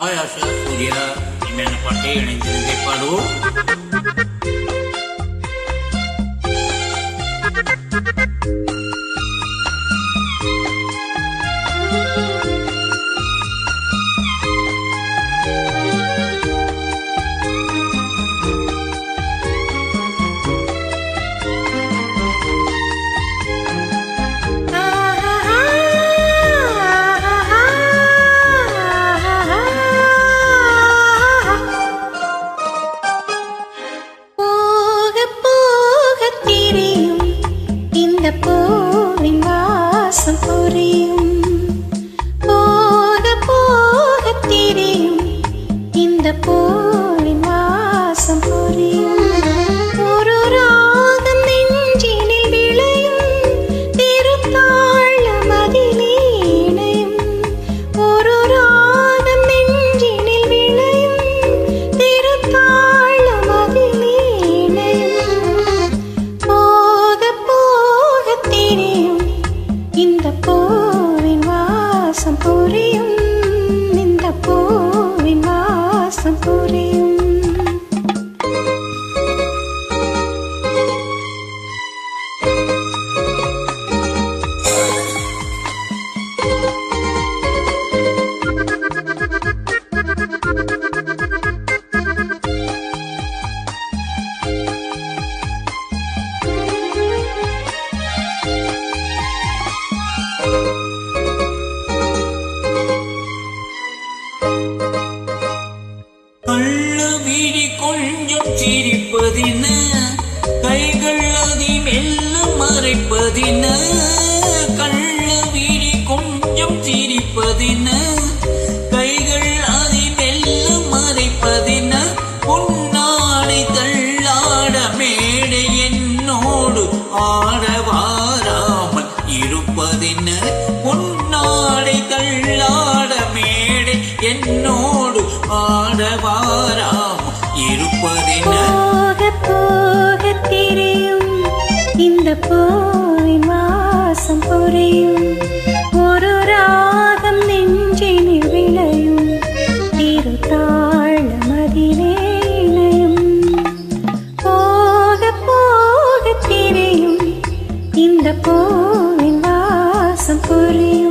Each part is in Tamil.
ஆஷா சூர்யா இனிமேல் பாட்டை இணைந்திருந்தே பாடுவோம். பூவின் வாசம் புரியும், போக போக தெரியும். இந்த பூவின் வாசம் புரியும். ஒரு ராகம் நெஞ்சினில் விளையும், திருத்தாளம் அதிலே இணையும். ஒரு ராகம் நெஞ்சினில் விளையும், திருத்தாளம் அதிலே இணையும். இந்த பூவின் வாசம் புரியும், இந்த பூவின் வாசம் புரியும். கள்ளவிழி கொஞ்சம் சிரிப்பதின, கைகள் அதி மெல்ல மறைப்பதின. கள்ளவிழி கொஞ்சம் சிரிப்பதின, கைகள் அதி மெல்ல மறைப்பதின. பொன்னாடை தள்ளாட மேடை என்னோடு ஆடவாராமல் இருப்பதின. பொன்னாடை தள்ளாட மேடை என்னோடு ஆடவாராம் இருப்பதின. போக போக தெரியும், இந்த பூவின் வாசம் புரியும். ஒரு ராகம் நெஞ்சினில் விளையும், திருத்தாளம் அதிலே இணையும். போக போக தெரியும், இந்த பூவின் வாசம் புரியும்.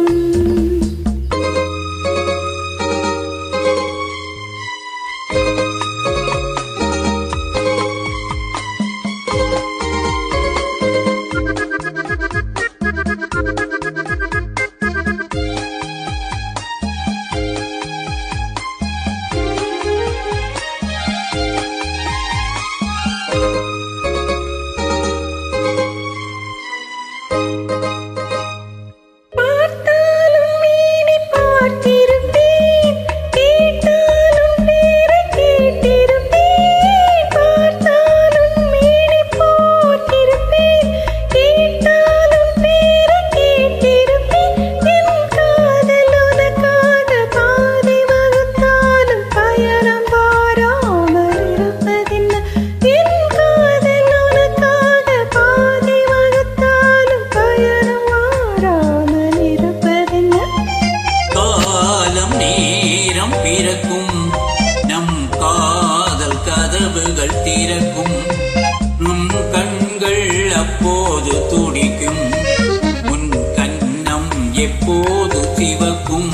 பிறக்கும் நம் காதல் கதவுகள் திறக்கும், நம் கண்கள் அப்போது துடிக்கும், உன் கண்ணம் எப்போது சிவக்கும்.